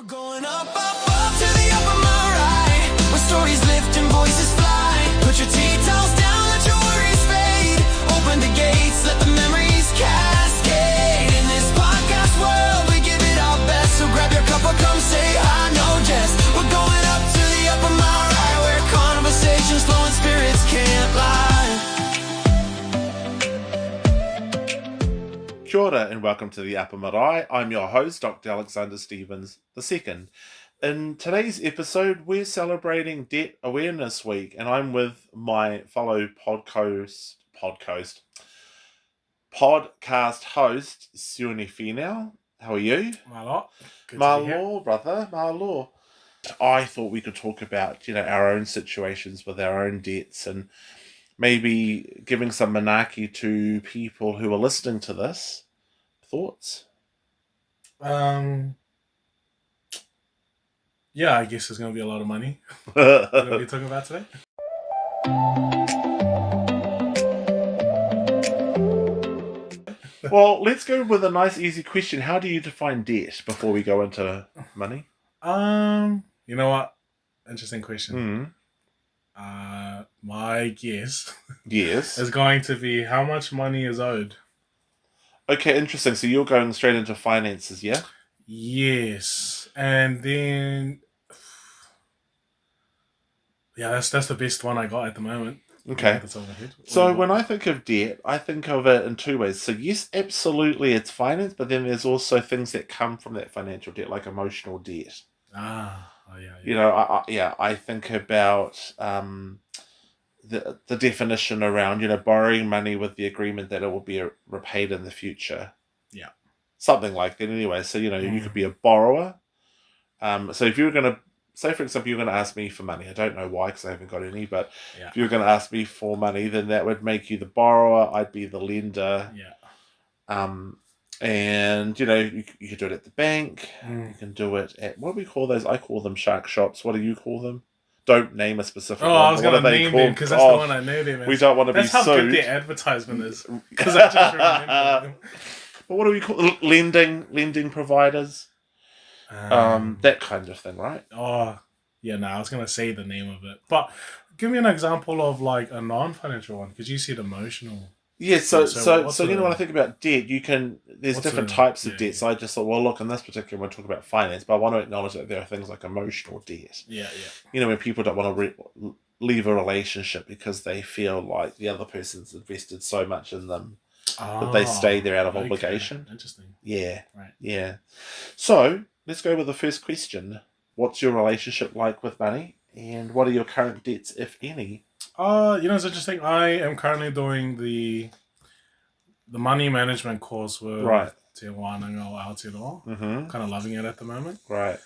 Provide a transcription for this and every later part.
We're going up, up, up to the Upper Marae, where stories lift and voices fly. Put your tea towels down, let your worries fade. Open the gates, let the memories cascade. In this podcast world, we give it our best. So grab your cup or come say hi, no jest. We're going up to the Upper Marae, where conversations flow and spirits can't lie. Kia ora and welcome to the Upper Marae. I'm your host, Dr. Alexander Stevens II. In today's episode, we're celebrating Debt Awareness Week, and I'm with my fellow podcast host, Sione whānau. How are you? Malo. Good to be here. Malo, brother, malo. I thought we could talk about, our own situations with our own debts and maybe giving some manaki to people who are listening to this. Thoughts? Yeah, I guess there's going to be a lot of money. What are we talking about today? Well, let's go with a nice, easy question. How do you define debt before we go into money? You know what? Interesting question. My guess Yes. is going to be how much money is owed. Okay, interesting. So you're going straight into finances, yeah? Yes, and then that's the best one I got at the moment. Okay. That's over my head. So when I think of debt, I think of it in two ways. So yes, absolutely, it's finance, but then there's also things that come from that financial debt, like emotional debt. I think about the definition around, borrowing money with the agreement that it will be repaid in the future. Yeah. Something like that anyway. So, you could be a borrower. So if you were going to, say for example, you're going to ask me for money. I don't know why because I haven't got any, but if you were going to ask me for money, then that would make you the borrower. I'd be the lender. Yeah. And, you could do it at the bank. You can do it at, what do we call those? I call them shark shops. What do you call them? Don't name a specific one. I was going to name them because that's the one I know them as. We don't want to be sued. That's how good their advertisement is. Because I just remember them. But what do we call lending providers? That kind of thing, right? I was going to say the name of it. But give me an example of like a non-financial one because you said emotional. Yeah, so when I think about debt, there's different types of debt. So I just thought, well, look, in this particular one, we're talking about finance, but I want to acknowledge that there are things like emotional debt. Yeah. When people don't want to leave a relationship because they feel like the other person's invested so much in them that they stay there out of obligation. Interesting. Yeah. Right. Yeah. So let's go with the first question. What's your relationship like with money? And what are your current debts, if any? It's interesting. I am currently doing the money management course with Te Whānau o Aotearoa. Kind of loving it at the moment. Right.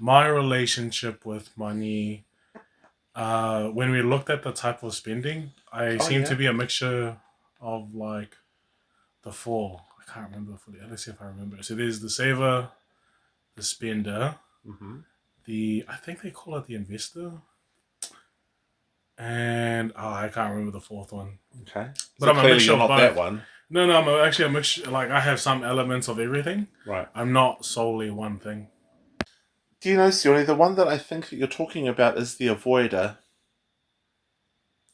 My relationship with money, when we looked at the type of spending, I seem to be a mixture of like the four. I can't remember fully. Let's see if I remember. So there's the saver, the spender, I think they call it the investor. And I can't remember the fourth one. Okay, but I'm a mixture of both. That one. No, I'm actually a mixture. Like I have some elements of everything. Right. I'm not solely one thing. Do you know, Sione, the one that I think that you're talking about is the avoider.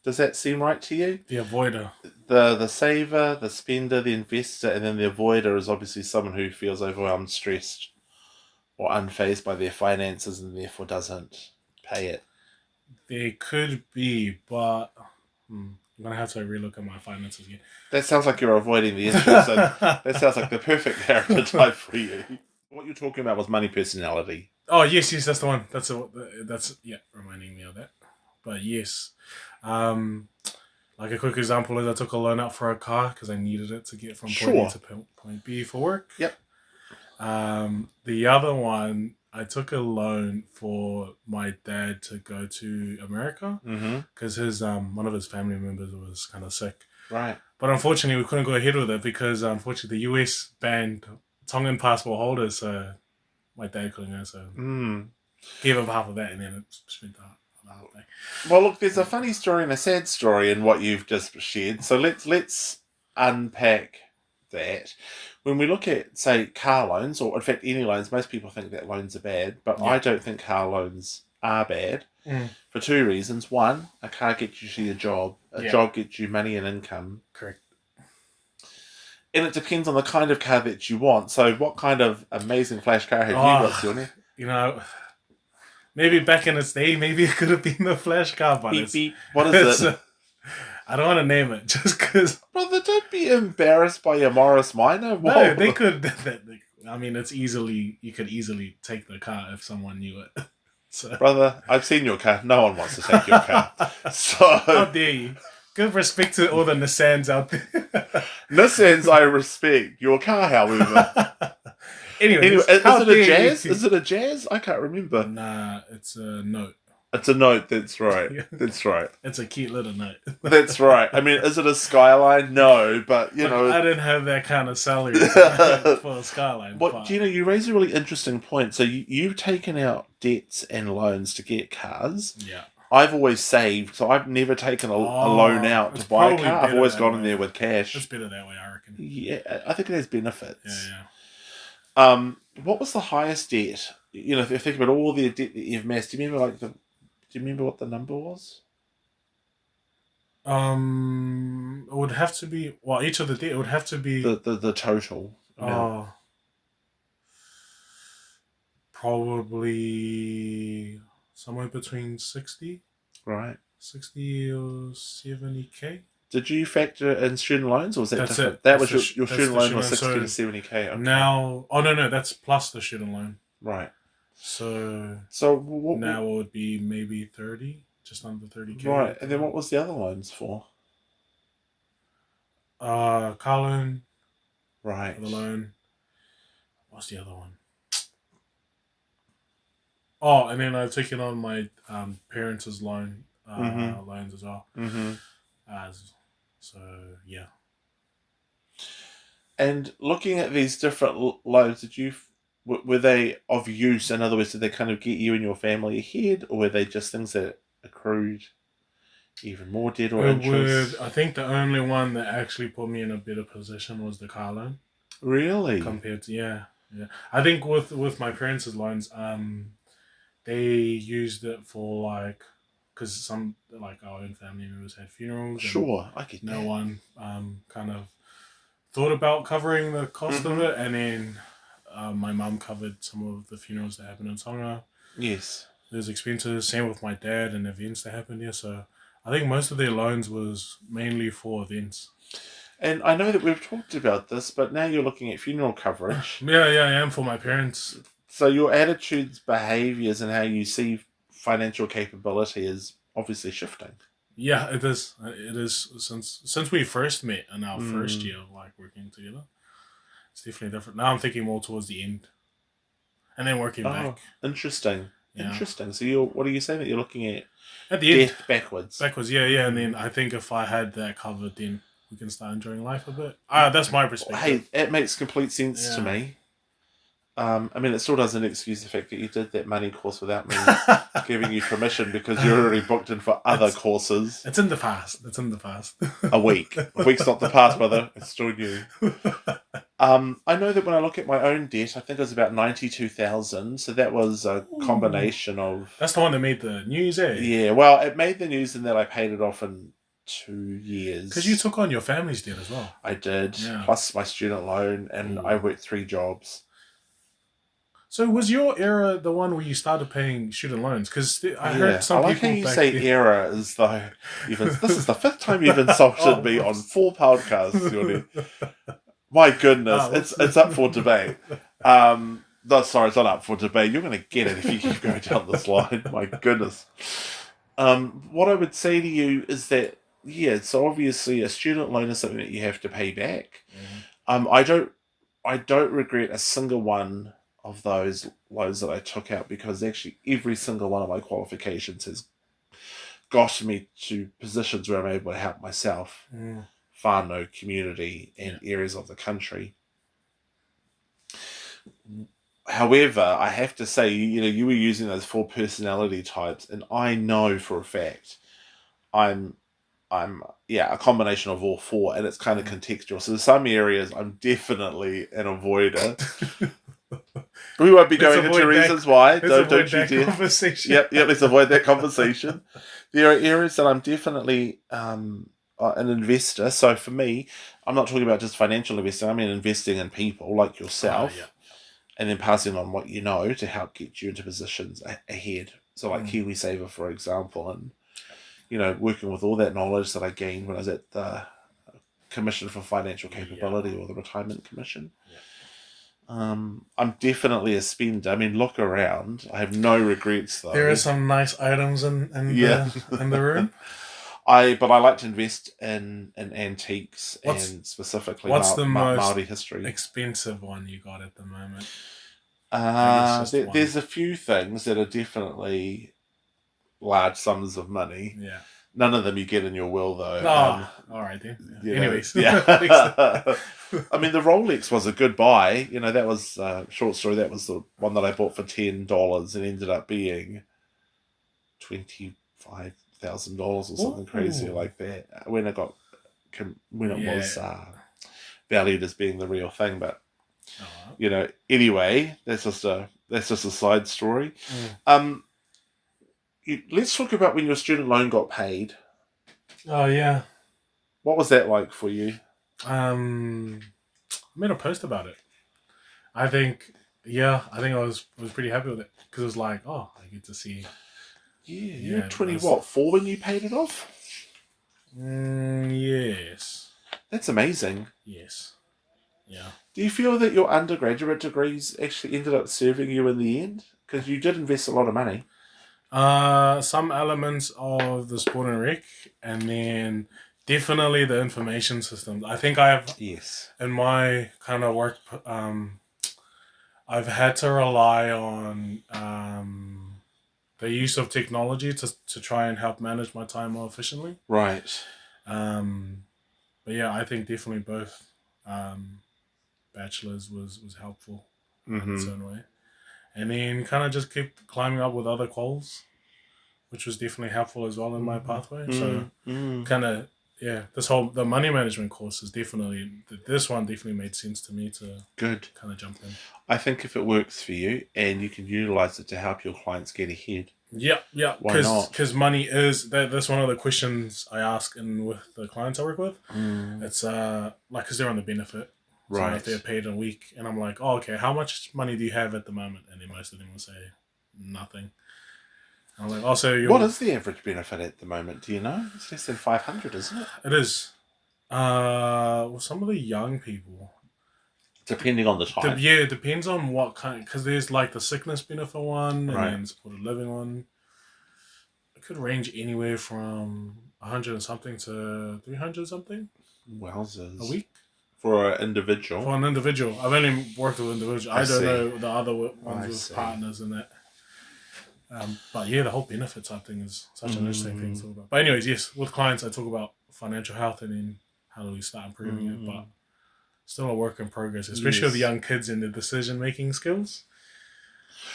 Does that seem right to you? The avoider. The saver, the spender, the investor, and then the avoider is obviously someone who feels overwhelmed, stressed, or unfazed by their finances and therefore doesn't pay it. They could be, but I'm going to have to relook at my finances again. That sounds like you're avoiding the issue. So that sounds like the perfect character type for you. What you're talking about was money personality. Oh, yes, that's the one. That's reminding me of that. But yes. Like a quick example is I took a loan out for a car because I needed it to get from point A to point B for work. Yep. The other one, I took a loan for my dad to go to America because his one of his family members was kind of sick. Right. But unfortunately, we couldn't go ahead with it because unfortunately the US banned Tongan passport holders, so my dad couldn't go. So gave him half of that, and then it spent the whole thing. Well, look, there's a funny story and a sad story in what you've just shared. So let's unpack that. when we look at, say, car loans, or in fact any loans, most people think that loans are bad, but I don't think car loans are bad for two reasons. One, a car gets you to your job. A job gets you money and income. Correct. And it depends on the kind of car that you want. So what kind of amazing flash car have you got, Sione? You know, maybe back in its day, maybe it could have been the flash car, but Beep, beep. What is it? I don't want to name it just because. Brother, don't be embarrassed by your Morris Minor. Whoa. No, they could. I mean, you could easily take the car if someone knew it. So. Brother, I've seen your car. No one wants to take your car. So how dare you? Give respect to all the Nissans out there. Nissans, I respect. Your car, however. Anyway, is it a Jazz? Is it a Jazz? I can't remember. Nah, it's a Note. It's a Note, that's right. That's right. It's a cute little Note. That's right. I mean, is it a Skyline? No, but, you know... I didn't have that kind of salary for a Skyline. But, you raise a really interesting point. So you've taken out debts and loans to get cars. Yeah. I've always saved, so I've never taken a loan out to buy a car. I've always gone in there with cash. It's better that way, I reckon. Yeah, I think it has benefits. Yeah. What was the highest debt? If you think about all the debt that you've amassed, do you remember what the number was? It would have to be each of the debt. It would have to be the total amount. Probably somewhere between 60. Right. 60 or 70K. Did you factor in student loans, or was that That's different? it. That was your student loan was 60 to 70K. Okay. Now, no, that's plus the student loan. Right. So now it would be maybe 30, just under 30K. Right, and then what was the other loans for? Car loan. Right. The loan. What's the other one? Oh, and then I've taken on my parents' loans as well. Mm-hmm. So, yeah. And looking at these different loans, were they of use? In other words, did they kind of get you and your family ahead, or were they just things that accrued even more debt or interest? I think the only one that actually put me in a better position was the car loan. Really? Compared to, yeah. I think with my parents' loans, they used it for because some our own family members had funerals. Sure, I get no one kind of thought about covering the cost of it, and then my mum covered some of the funerals that happened in Tonga. Yes, there's expenses. Same with my dad and events that happened here. So I think most of their loans was mainly for events. And I know that we've talked about this, but now you're looking at funeral coverage. Yeah, I am for my parents. So your attitudes, behaviours, and how you see financial capability is obviously shifting. Yeah, it is. It is since we first met in our first year of working together. It's definitely different. Now I'm thinking more towards the end, and then working back. Interesting. Yeah. Interesting. So what are you saying that you're looking at the end? Backwards. Backwards, yeah. And then I think if I had that covered, then we can start enjoying life a bit. That's my perspective. Hey, it makes complete sense to me. I mean, it still doesn't excuse the fact that you did that money course without me giving you permission, because you're already booked in for other courses. It's in the past. A week. A week's not the past, brother. It's still new. I know that when I look at my own debt, I think it was about 92,000. So that was a combination of... That's the one that made the news, eh? Yeah, well, it made the news in that I paid it off in 2 years. Because you took on your family's debt as well. I did, plus my student loan, and I worked 3 jobs. So was your era the one where you started paying student loans? Because I heard some people... I like how you say era as though... this is the 5th time you've insulted me on 4 podcasts, Sione. My goodness, it's up for debate. No, sorry, it's not up for debate. You're going to get it if you keep going down this line. My goodness. What I would say to you is that, so obviously a student loan is something that you have to pay back. I don't regret a single one of those loans that I took out, because actually every single one of my qualifications has got me to positions where I'm able to help myself, whānau, community, and areas of the country. However, I have to say, you were using those 4 personality types, and I know for a fact I'm I'm a combination of all four, and it's kind of contextual. So there's some areas I'm definitely an avoider. We won't be going into reasons why. Don't you dare. Conversation. Yep. Let's avoid that conversation. There are areas that I'm definitely an investor. So for me, I'm not talking about just financial investing. I mean investing in people like yourself, and then passing on what you know to help get you into positions ahead. So like KiwiSaver, for example, and working with all that knowledge that I gained when I was at the Commission for Financial Capability or the Retirement Commission. I'm definitely a spender. I mean, look around. I have no regrets though. There are some nice items in the room. I like to invest in antiques and specifically the most Māori history. Expensive one you got at the moment? There's a few things that are definitely large sums of money. Yeah. None of them you get in your will, though. All right then. Anyways. I mean, the Rolex was a good buy. That was short story. That was the one that I bought for $10 and ended up being $25,000 or something crazy like that. When it was valued as being the real thing, but anyway, that's just a side story. Let's talk about when your student loan got paid. Oh, yeah. What was that like for you? I made a post about it. I think I was pretty happy with it because it was like, I get to see. Yeah, you were 4 when you paid it off? Yes. That's amazing. Yes. Yeah. Do you feel that your undergraduate degrees actually ended up serving you in the end? Because you did invest a lot of money. Some elements of the sport and rec, and then definitely the information systems. I think in my kind of work, I've had to rely on the use of technology to try and help manage my time more efficiently. Right. But yeah, I think definitely both bachelors was helpful in its own way. And then kind of just keep climbing up with other quals, which was definitely helpful as well in my pathway. So kind of, the money management course is this one definitely made sense to me to kind of jump in. I think if it works for you and you can utilize it to help your clients get ahead. Yeah. Why not? Because money is, that's one of the questions I ask with the clients I work with. It's because they're on the benefit. Right. So if they're paid a week, and I'm like, okay, how much money do you have at the moment? And then most of them will say, nothing. And I'm like, what is the average benefit at the moment? Do you know? It's less than 500, isn't it? It is. Some of the young people. Depending on the type. It depends on what kind, because there's like the sickness benefit one, and then supported living one. It could range anywhere from 100 and something to 300 something. Wowzers. A week. For an individual? For an individual. I've only worked with individuals. I don't know the other ones with partners and that. But yeah, the whole benefit type thing is such an interesting thing to talk about. But anyways, yes, with clients I talk about financial health and then how do we start improving it, but still a work in progress, especially with young kids and the decision-making skills.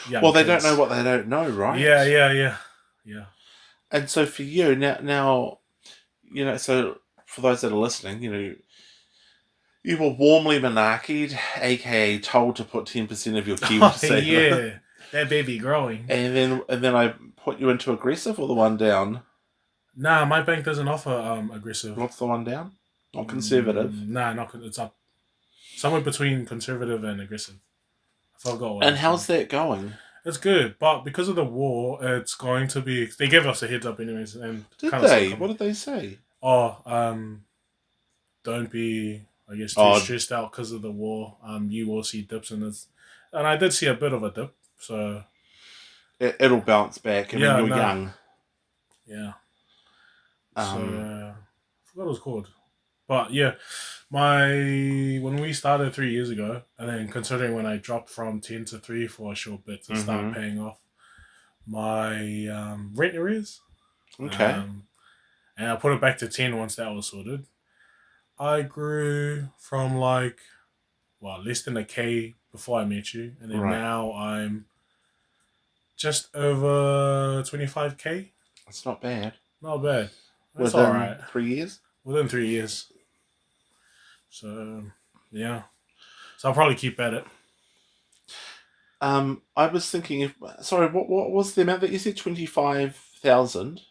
They don't know what they don't know, right? Yeah. And so for you, now so for those that are listening, you were warmly monarchied, aka told to put 10% of your KiwiSaver. Yeah, that baby growing. And then I put you into aggressive or the one down? Nah, my bank doesn't offer aggressive. What's the one down? Not conservative? Nah, it's up. Somewhere between conservative and aggressive. I forgot what. And how's that going? It's good, but because of the war, it's going to be. They gave us a heads up, anyways. And did they? What did they say? Don't be, I guess, too stressed out because of the war. You will see dips in this, and I did see a bit of a dip. So it'll bounce back. You're young. Yeah. I forgot what it was called, but yeah, when we started 3 years ago, and then considering when I dropped from 10 to 3 for a short bit to start paying off my rent arrears. Okay. And I put it back to 10 once that was sorted. I grew from less than $1,000 before I met you, and then now I'm just over $25,000. That's not bad. Not bad. That's within all right. 3 years. Within 3 years. So yeah. So I'll probably keep at it. I was thinking, what was the amount that you said? 25,000.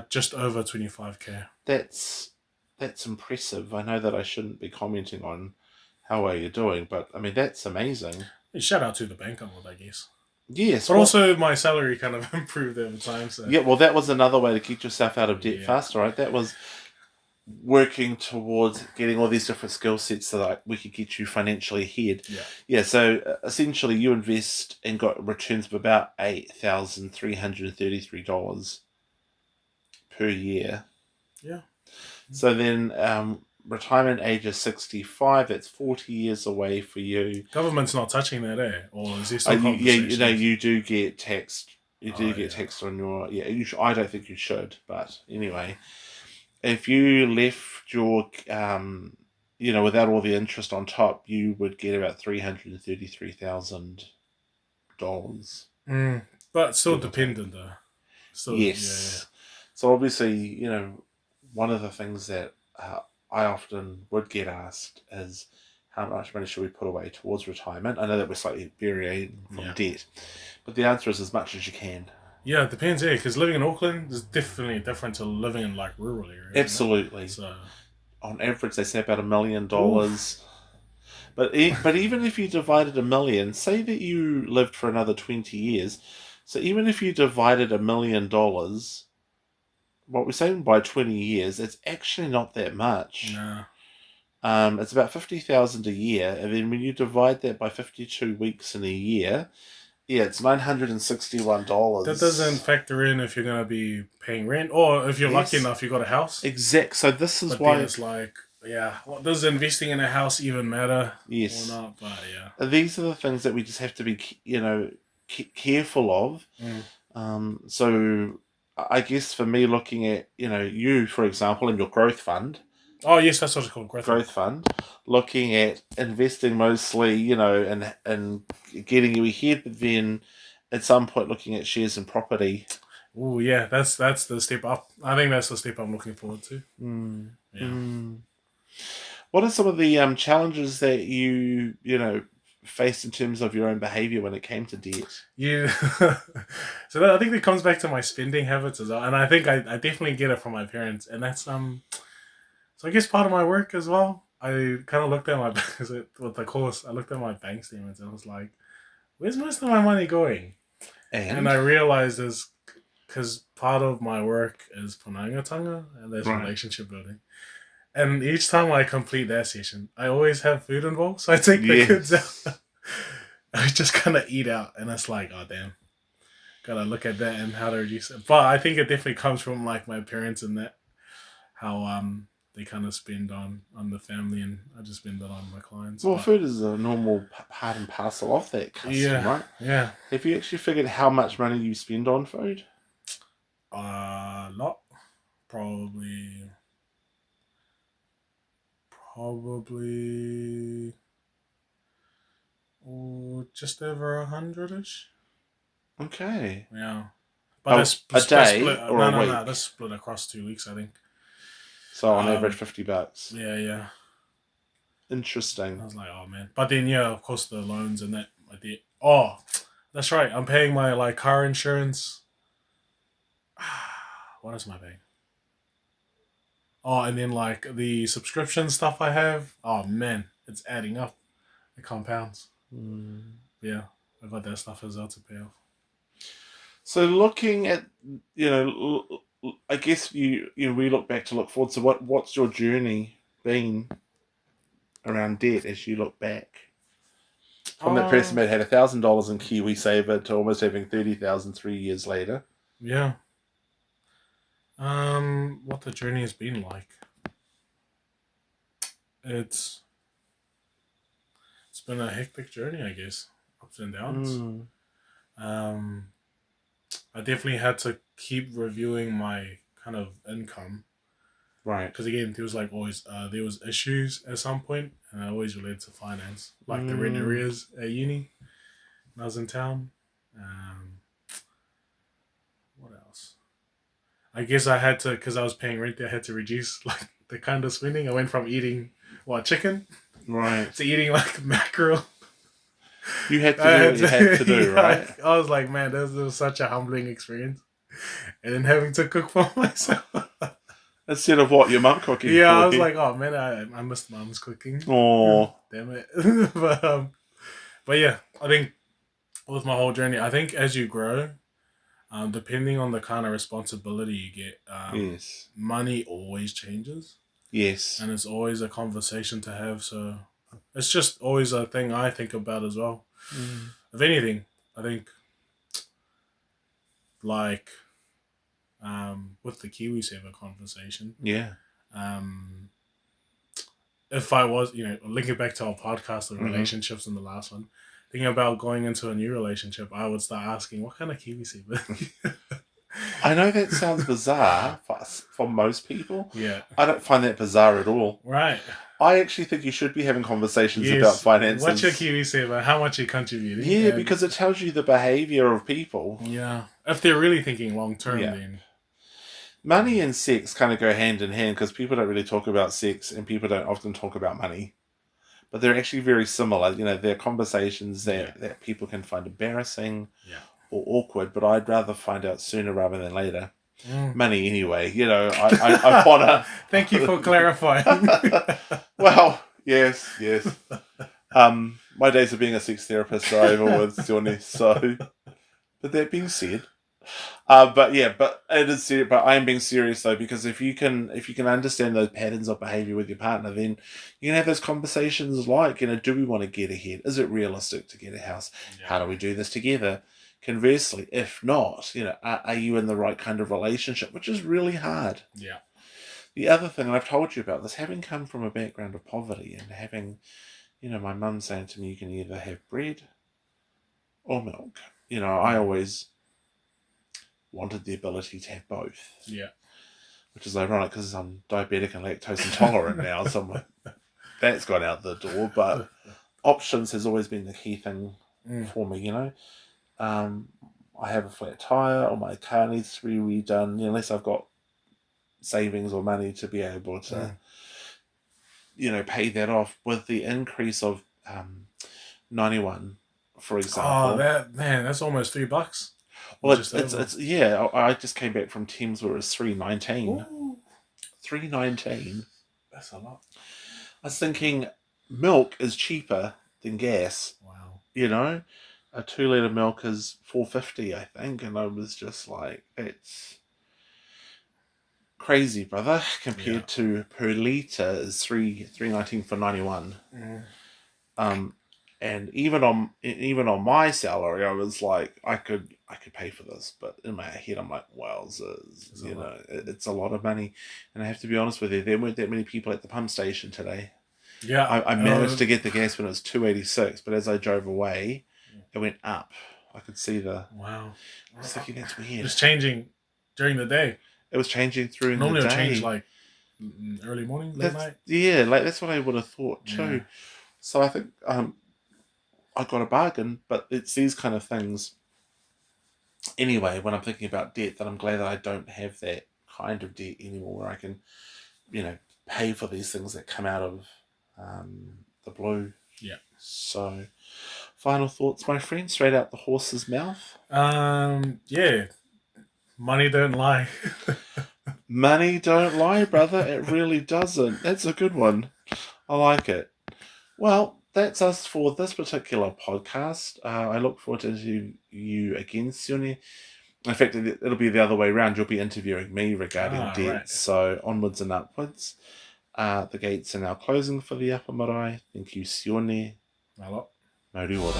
Just over 25k. That's impressive. I know that I shouldn't be commenting on how well you're doing, but I mean that's amazing. Shout out to the bank on it, I guess. Yes, but also my salary kind of improved over time. So yeah, well, that was another way to get yourself out of debt faster, right? That was working towards getting all these different skill sets so that we could get you financially ahead. Yeah. So essentially, you invest and got returns of about $8,333 per year. Yeah. So then, retirement age is 65. That's 40 years away for you. Government's not touching that, eh? Or is there still conversations? You do get taxed. You do get taxed on your I don't think you should, but anyway. If you left your, without all the interest on top, you would get about $333,000. But still dependent, though. Yes. So obviously, one of the things that I often would get asked is, how much money should we put away towards retirement? I know that we're slightly varying from debt, but the answer is as much as you can. Yeah, it depends, because living in Auckland is definitely different to living in like rural areas. Absolutely. So, on average, they say about $1 million. But even if you divided $1 million, say that you lived for another 20 years, so even if you divided $1 million, what we're saying by 20 years, it's actually not that much. No. It's about 50,000 a year, and then when you divide that by 52 weeks in a year. Yeah, it's $961. That doesn't factor in if you're going to be paying rent, or if you're lucky enough you got a house. Exact. So this is but why then it's like, does investing in a house even matter? Yes. Or not? But these are the things that we just have to be, careful of. So I guess for me, looking at you, for example, in your growth fund. Oh yes, that's what it's called, growth fund. Looking at investing mostly, and getting you ahead, but then at some point looking at shares and property. Oh yeah, that's the step up. I think that's the step I'm looking forward to. What are some of the challenges that you faced in terms of your own behaviour when it came to debt? Yeah, so I think it comes back to my spending habits as well, and I think I definitely get it from my parents, and that's So I guess part of my work as well, I kind of looked at with the course, I looked at my bank statements and I was like, where's most of my money going? And I realized is because part of my work is panangatanga, and there's relationship building. And each time I complete that session, I always have food involved. So I take the kids out. I just kind of eat out, and it's like, oh damn. Gotta look at that and how to reduce it. But I think it definitely comes from like my parents and that, how they kind of spend on the family, and I just spend it on my clients. Well, food is a normal part and parcel of that custom, right? Yeah. Have you actually figured how much money you spend on food? Not probably just over 100-ish. Okay. Yeah. But a day or a week? No, that's split across 2 weeks, I think. So on average, $50. Yeah. Interesting. I was like, oh man. But then, of course, the loans and that I did. Oh, that's right. I'm paying my like car insurance. What is my paying? Oh, and then like the subscription stuff I have. Oh man, it's adding up. It compounds. Yeah, I've got that stuff as well to pay off. So looking at, I guess we look back to look forward. So what's your journey been around debt as you look back? From that person that had $1,000 in KiwiSaver to almost having 30,000 3 years later. Yeah. What the journey has been like. It's been a hectic journey, I guess. Ups and downs. I definitely had to keep reviewing my kind of income. Right. Because again, there was like always, there was issues at some point, and I always related to finance. Like the rent arrears at uni when I was in town. What else? I guess I had to, because I was paying rent, I had to reduce like the kind of spending. I went from eating chicken, right, to eating like mackerel. You had to do what you had to do, right? I was like, man, this was such a humbling experience, and then having to cook for myself instead of what your mum cooking. Yeah, for I was you. like, oh man, I missed Mum's cooking. Oh, Damn it! but yeah, I think with my whole journey, I think as you grow, depending on the kind of responsibility you get, yes, money always changes. Yes. And it's always a conversation to have. So it's just always a thing I think about as well. Mm. If anything, I think like with the KiwiSaver conversation. Yeah. If I was, linking back to our podcast of relationships in the last one, thinking about going into a new relationship, I would start asking, what kind of KiwiSaver? I know that sounds bizarre for most people. Yeah. I don't find that bizarre at all. Right. I actually think you should be having conversations about finances. What's your KiwiSaver? How much you're contributing? Yeah, because it tells you the behaviour of people. Yeah. If they're really thinking long term, then. Money and sex kind of go hand in hand because people don't really talk about sex and people don't often talk about money. But they're actually very similar. They're conversations that people can find embarrassing or awkward, but I'd rather find out sooner rather than later. Money anyway. I want to... Thank you for clarifying. Well, yes. My days of being a sex therapist are over with, Sione, so... But that being said... but it is serious. But I am being serious though, because if you can understand those patterns of behaviour with your partner, then you can have those conversations like, do we want to get ahead? Is it realistic to get a house? Yeah. How do we do this together? Conversely, if not, are you in the right kind of relationship? Which is really hard. Yeah. The other thing, and I've told you about this, having come from a background of poverty and having, my mum saying to me, you can either have bread or milk. I always wanted the ability to have both. Yeah. Which is ironic because I'm diabetic and lactose intolerant now, so that's gone out the door. But options has always been the key thing for me, I have a flat tyre or my car needs to be redone, unless I've got savings or money to be able to, pay that off. With the increase of 91, for example. Oh, that's almost $3. Well, it's I just came back from Thames where it was $3.19. $3.19. That's a lot. I was thinking milk is cheaper than gas. Wow. A 2-litre milk is $4.50, I think, and I was just like, it's crazy, brother. Compared to per litre is $3.19 for 91. And even on my salary, I was like, I could pay for this, but in my head, I'm like, wowzers, it's a lot of money. And I have to be honest with you, there weren't that many people at the pump station today. Yeah, I managed to get the gas when it was $2.86, but as I drove away, it went up. I could see the... Wow. I was thinking, that's weird. It was changing during the day. It was changing through the day. Normally it would change like early morning, late night. Yeah, that's what I would have thought too. Yeah. So I think I got a bargain, but it's these kind of things. Anyway, when I'm thinking about debt, that I'm glad that I don't have that kind of debt anymore, where I can, pay for these things that come out of the blue. Yeah. So, final thoughts, my friend, straight out the horse's mouth. Yeah. Money don't lie. Money don't lie, brother. It really doesn't. That's a good one. I like it. Well, that's us for this particular podcast. I look forward to interviewing you again, Sione. In fact, it'll be the other way around. You'll be interviewing me regarding debt. Right. So onwards and upwards. The gates are now closing for the Upper Marae. Thank you, Sione. Malo. Mauri ora.